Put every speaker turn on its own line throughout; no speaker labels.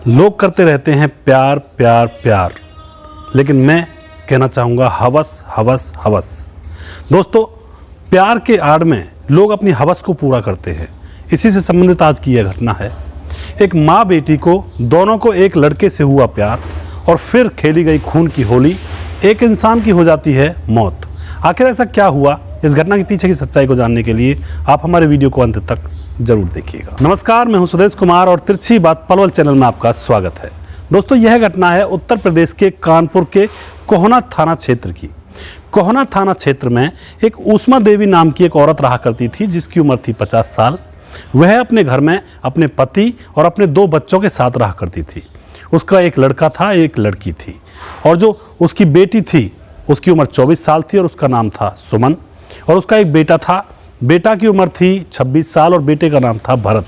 लोग करते रहते हैं प्यार प्यार प्यार, लेकिन मैं कहना चाहूँगा हवस हवस हवस। दोस्तों, प्यार के आड़ में लोग अपनी हवस को पूरा करते हैं। इसी से संबंधित आज की यह घटना है। एक माँ बेटी को, दोनों को एक लड़के से हुआ प्यार और फिर खेली गई खून की होली, एक इंसान की हो जाती है मौत। आखिर ऐसा क्या हुआ? इस घटना के पीछे की सच्चाई को जानने के लिए आप हमारे वीडियो को अंत तक जरूर देखिएगा। नमस्कार, मैं हूं सुदेश कुमार और तिरछी बात पलवल चैनल में आपका स्वागत है। दोस्तों, यह घटना है उत्तर प्रदेश के कानपुर के कोहना थाना क्षेत्र की। कोहना थाना क्षेत्र में एक उष्मा देवी नाम की एक औरत रहा करती थी, जिसकी उम्र थी 50 साल। वह अपने घर में अपने पति और अपने 2 बच्चों के साथ रहा करती थी। उसका एक लड़का था, एक लड़की थी, और जो उसकी बेटी थी उसकी उम्र 24 साल थी और उसका नाम था सुमन। और उसका एक बेटा था, बेटा की उम्र थी 26 साल और बेटे का नाम था भरत।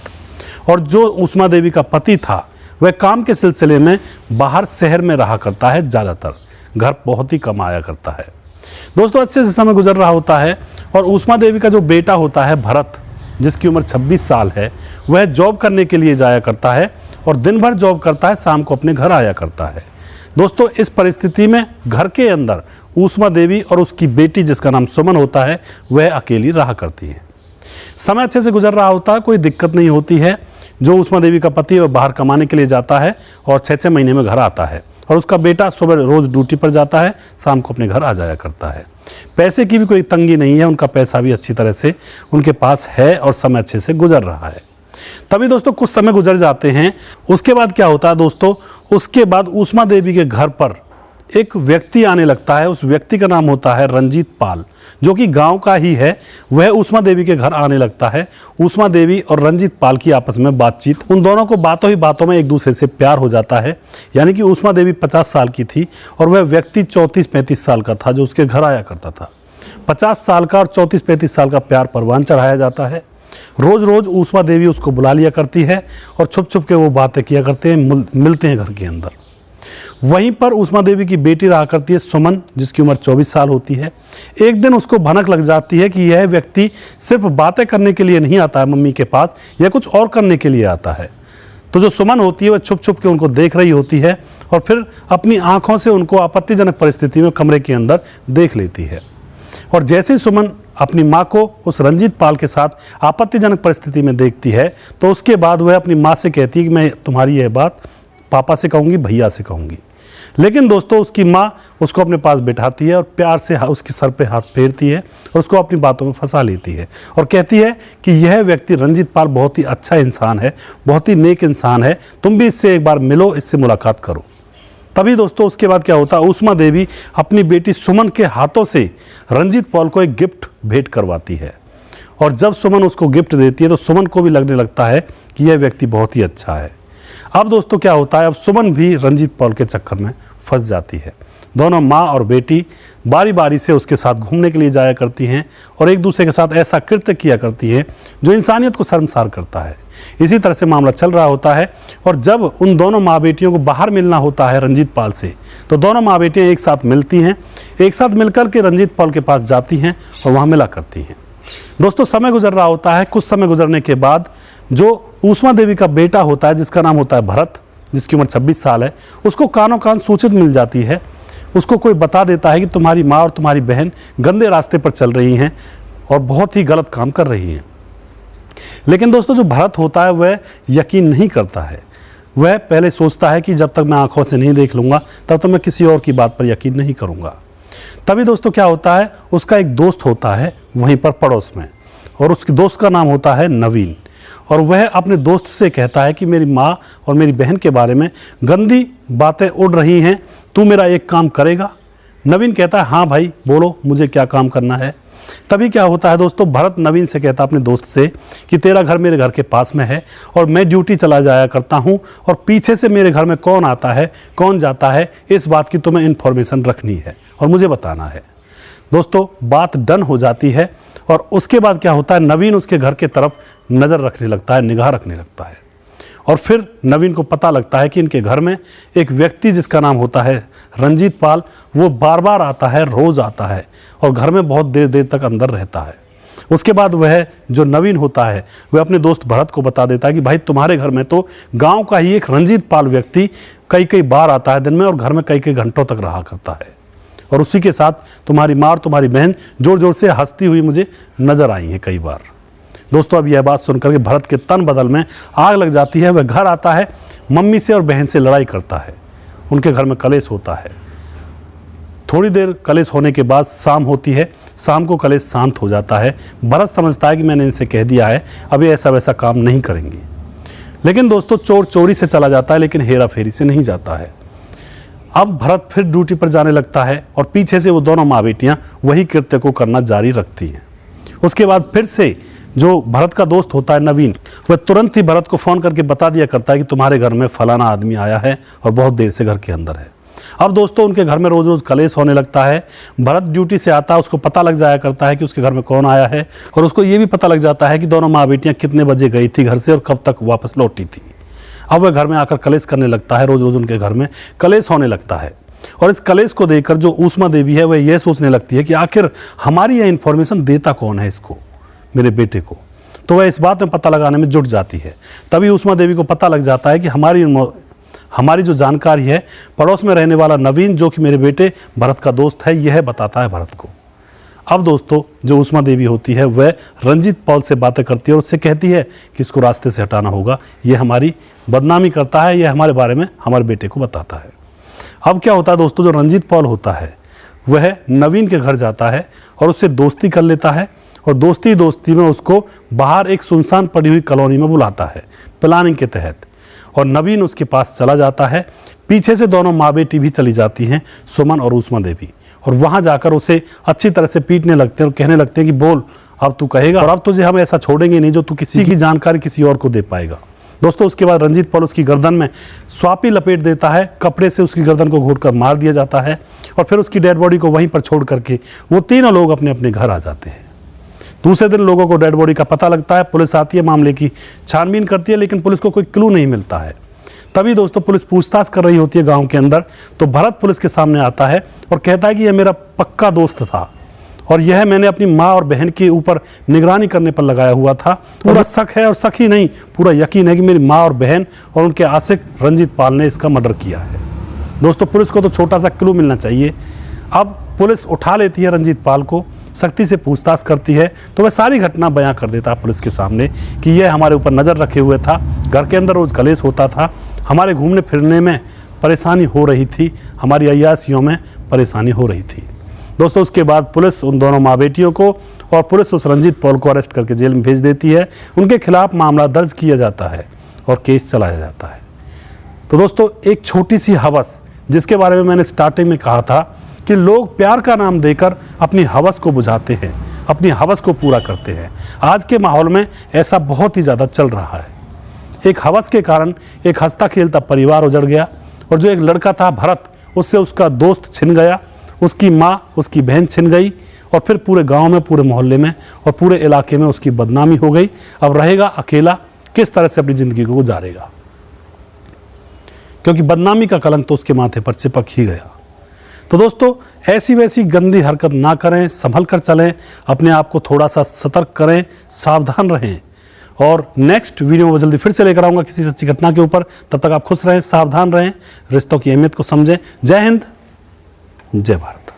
और जो उष्मा देवी का पति था वह काम के सिलसिले में बाहर शहर में रहा करता है, ज़्यादातर घर बहुत ही कम आया करता है। दोस्तों, अच्छे से समय गुजर रहा होता है और उष्मा देवी का जो बेटा होता है भरत, जिसकी उम्र 26 साल है, वह जॉब करने के लिए जाया करता है और दिन भर जॉब करता है, शाम को अपने घर आया करता है। दोस्तों, इस परिस्थिति में घर के अंदर उष्मा देवी और उसकी बेटी, जिसका नाम सुमन होता है, वह अकेली रहा करती है। समय अच्छे से गुजर रहा होता है, कोई दिक्कत नहीं होती है। जो उष्मा देवी का पति वह बाहर कमाने के लिए जाता है और 6-6 महीने में घर आता है, और उसका बेटा सुबह रोज़ ड्यूटी पर जाता है, शाम को अपने घर आ जाया करता है। पैसे की भी कोई तंगी नहीं है, उनका पैसा भी अच्छी तरह से उनके पास है और समय अच्छे से गुजर रहा है। तभी दोस्तों कुछ समय गुजर जाते हैं। उसके बाद क्या होता है दोस्तों, उसके बाद उष्मा देवी के घर पर एक व्यक्ति आने लगता है। उस व्यक्ति का नाम होता है रंजीत पाल, जो कि गांव का ही है। वह उष्मा देवी के घर आने लगता है। उष्मा देवी और रंजीत पाल की आपस में बातचीत, उन दोनों को बातों ही बातों में एक दूसरे से प्यार हो जाता है। यानी कि उष्मा देवी 50 साल की थी और वह व्यक्ति 34-35 साल का था, जो उसके घर आया करता था। 50 साल का और 34-35 साल का प्यार परवान चढ़ाया जाता है। रोज़ रोज़ उष्मा देवी उसको बुला लिया करती है और छुप छुप के वो बातें किया करते हैं, मिलते हैं घर के अंदर। वहीं पर उष्मा देवी की बेटी रहा करती है सुमन, जिसकी उम्र 24 साल होती है। एक दिन उसको भनक लग जाती है कि यह व्यक्ति सिर्फ बातें करने के लिए नहीं आता है मम्मी के पास, यह कुछ और करने के लिए आता है। तो जो सुमन होती है वह छुप छुप के उनको देख रही होती है और फिर अपनी आंखों से उनको आपत्तिजनक परिस्थिति में कमरे के अंदर देख लेती है। और जैसे ही सुमन अपनी माँ को उस रंजीत पाल के साथ आपत्तिजनक परिस्थिति में देखती है, तो उसके बाद वह अपनी माँ से कहती है कि मैं तुम्हारी यह बात पापा से कहूँगी, भैया से कहूँगी। लेकिन दोस्तों, उसकी माँ उसको अपने पास बिठाती है और प्यार से उसके सर पे हाथ फेरती है और उसको अपनी बातों में फंसा लेती है और कहती है कि यह व्यक्ति रंजीत पाल बहुत ही अच्छा इंसान है, बहुत ही नेक इंसान है, तुम भी इससे एक बार मिलो, इससे मुलाकात करो। तभी दोस्तों उसके बाद क्या होता है, उष्मा देवी अपनी बेटी सुमन के हाथों से रंजीत पाल को एक गिफ्ट भेंट करवाती है। और जब सुमन उसको गिफ्ट देती है तो सुमन को भी लगने लगता है कि यह व्यक्ति बहुत ही अच्छा है। अब दोस्तों क्या होता है, अब सुमन भी रंजीत पाल के चक्कर में फंस जाती है। दोनों माँ और बेटी बारी बारी से उसके साथ घूमने के लिए जाया करती हैं और एक दूसरे के साथ ऐसा कृत्य किया करती हैं जो इंसानियत को शर्मसार करता है। इसी तरह से मामला चल रहा होता है। और जब उन दोनों माँ बेटियों को बाहर मिलना होता है रंजीत पाल से, तो दोनों माँ बेटियाँ एक साथ मिलती हैं, एक साथ मिलकर के रंजीत पाल के पास जाती हैं और वहाँ मिला करती हैं। दोस्तों, समय गुजर रहा होता है। कुछ समय गुजरने के बाद जो उष्मा देवी का बेटा होता है, जिसका नाम होता है भरत, जिसकी उम्र 26 साल है, उसको कानों कान सूचित मिल जाती है। उसको कोई बता देता है कि तुम्हारी माँ और तुम्हारी बहन गंदे रास्ते पर चल रही हैं और बहुत ही गलत काम कर रही हैं। लेकिन दोस्तों, जो भरत होता है वह यकीन नहीं करता है। वह पहले सोचता है कि जब तक मैं आंखों से नहीं देख लूँगा तब तक मैं किसी और की बात पर यकीन नहीं करूँगा। तभी दोस्तों क्या होता है, उसका एक दोस्त होता है वहीं पर पड़ोस में, और उसके दोस्त का नाम होता है नवीन। और वह अपने दोस्त से कहता है कि मेरी माँ और मेरी बहन के बारे में गंदी बातें उड़ रही हैं, तू मेरा एक काम करेगा? नवीन कहता है हाँ भाई बोलो, मुझे क्या काम करना है। तभी क्या होता है दोस्तों, भरत नवीन से कहता है अपने दोस्त से कि तेरा घर मेरे घर के पास में है और मैं ड्यूटी चला जाया करता हूँ, और पीछे से मेरे घर में कौन आता है कौन जाता है, इस बात की तुम्हें इन्फॉर्मेशन रखनी है और मुझे बताना है। दोस्तों, बात डन हो जाती है और उसके बाद क्या होता है, नवीन उसके घर के तरफ नज़र रखने लगता है, निगाह रखने लगता है। और फिर नवीन को पता लगता है कि इनके घर में एक व्यक्ति, जिसका नाम होता है रंजीत पाल, वो बार बार आता है, रोज़ आता है और घर में बहुत देर देर तक अंदर रहता है। उसके बाद वह जो नवीन होता है वह अपने दोस्त भरत को बता देता है कि भाई तुम्हारे घर में तो गांव का ही एक रंजीत पाल व्यक्ति कई कई बार आता है दिन में और घर में कई कई घंटों तक रहा करता है, और उसी के साथ तुम्हारी माँ और तुम्हारी बहन जोर जोर से हंसती हुई मुझे नजर आई है कई बार। दोस्तों अब यह बात सुनकर के भरत के तन बदल में आग लग जाती है। वह घर आता है, मम्मी से और बहन से लड़ाई करता है, उनके घर में कलेश होता है। थोड़ी देर कलेश होने के बाद शाम होती है, शाम को कलेश शांत हो जाता है। भरत समझता है कि मैंने इनसे कह दिया है, अब ये ऐसा वैसा काम नहीं करेंगे। लेकिन दोस्तों चोर चोरी से चला जाता है, लेकिन हेरा फेरी से नहीं जाता है। अब भरत फिर ड्यूटी पर जाने लगता है और पीछे से वो दोनों माँ बेटियाँ वही कृत्य को करना जारी रखती हैं। उसके बाद फिर से जो भरत का दोस्त होता है नवीन, वह तुरंत ही भरत को फ़ोन करके बता दिया करता है कि तुम्हारे घर में फलाना आदमी आया है और बहुत देर से घर के अंदर है। अब दोस्तों उनके घर में रोज़ रोज़ कलेश होने लगता है। भरत ड्यूटी से आता है, उसको पता लग जाया करता है कि उसके घर में कौन आया है, और उसको ये भी पता लग जाता है कि दोनों माँ बेटियाँ कितने बजे गई थी घर से और कब तक वापस लौटी थी। अब वह घर में आकर कलेश करने लगता है, रोज़ रोज़ उनके घर में कलेश होने लगता है। और इस कलेश को देखकर जो ऊष्मा देवी है वह यह सोचने लगती है कि आखिर हमारी यह इन्फॉर्मेशन देता कौन है इसको, मेरे बेटे को। तो वह इस बात में पता लगाने में जुट जाती है। तभी ऊष्मा देवी को पता लग जाता है कि हमारी जो जानकारी है, पड़ोस में रहने वाला नवीन जो कि मेरे बेटे भरत का दोस्त है, यह बताता है भरत को। अब दोस्तों जो ऊष्मा देवी होती है वह रंजीत पॉल से बातें करती है और उससे कहती है कि इसको रास्ते से हटाना होगा, यह हमारी बदनामी करता है, यह हमारे बारे में हमारे बेटे को बताता है। अब क्या होता है दोस्तों, जो रंजीत पॉल होता है वह नवीन के घर जाता है और उससे दोस्ती कर लेता है, और दोस्ती में उसको बाहर एक सुनसान पड़ी हुई कॉलोनी में बुलाता है प्लानिंग के तहत, और नवीन उसके पास चला जाता है। पीछे से दोनों माँ बेटी भी चली जाती हैं, सुमन और ऊष्मा देवी, और वहाँ जाकर उसे अच्छी तरह से पीटने लगते हैं और कहने लगते हैं कि बोल अब तू कहेगा, और अब तुझे हम ऐसा छोड़ेंगे नहीं जो तू किसी की जानकारी किसी और को दे पाएगा। दोस्तों उसके बाद रंजीत पॉल उसकी गर्दन में स्वापी लपेट देता है, कपड़े से उसकी गर्दन को घोंट कर मार दिया जाता है, और फिर उसकी डेड बॉडी को वहीं पर छोड़ करके वो तीनों लोग अपने अपने घर आ जाते हैं। दूसरे दिन लोगों को डेड बॉडी का पता लगता है, पुलिस आती है, मामले की छानबीन करती है, लेकिन पुलिस को कोई क्लू नहीं मिलता है। तभी दोस्तों पुलिस पूछताछ कर रही होती है गांव के अंदर, तो भरत पुलिस के सामने आता है और कहता है कि यह मेरा पक्का दोस्त था और यह मैंने अपनी माँ और बहन के ऊपर निगरानी करने पर लगाया हुआ था। पूरा शक है, और शक ही नहीं पूरा यकीन है कि मेरी माँ और बहन और उनके आशिक रंजीत पाल ने इसका मर्डर किया है। दोस्तों पुलिस को तो छोटा सा क्लू मिलना चाहिए। अब पुलिस उठा लेती है रंजीत पाल को, सख्ती से पूछताछ करती है, तो वह सारी घटना बयां कर देता है पुलिस के सामने कि यह हमारे ऊपर नज़र रखे हुए था, घर के अंदर रोज़ कलेश होता था, हमारे घूमने फिरने में परेशानी हो रही थी, हमारी अय्यासियों में परेशानी हो रही थी। दोस्तों उसके बाद पुलिस उन दोनों माँ बेटियों को और पुलिस उस रंजीत पॉल को अरेस्ट करके जेल में भेज देती है। उनके खिलाफ मामला दर्ज किया जाता है और केस चलाया जाता है। तो दोस्तों एक छोटी सी हवस, जिसके बारे में मैंने स्टार्टिंग में कहा था कि लोग प्यार का नाम देकर अपनी हवस को बुझाते हैं, अपनी हवस को पूरा करते हैं। आज के माहौल में ऐसा बहुत ही ज़्यादा चल रहा है। एक हवस के कारण एक हंसता खेलता परिवार उजड़ गया, और जो एक लड़का था भरत, उससे उसका दोस्त छिन गया, उसकी माँ उसकी बहन छिन गई, और फिर पूरे गांव में, पूरे मोहल्ले में और पूरे इलाके में उसकी बदनामी हो गई। अब रहेगा अकेला, किस तरह से अपनी ज़िंदगी को गुजारेगा, क्योंकि बदनामी का कलंक तो उसके माथे पर चिपक ही गया। तो दोस्तों ऐसी वैसी गंदी हरकत ना करें, संभल कर चलें, अपने आप को थोड़ा सा सतर्क करें, सावधान रहें, और नेक्स्ट वीडियो में जल्दी फिर से लेकर आऊँगा किसी सच्ची घटना के ऊपर। तब तक आप खुश रहें, सावधान रहें, रिश्तों की अहमियत को समझें। जय हिंद, जय भारत।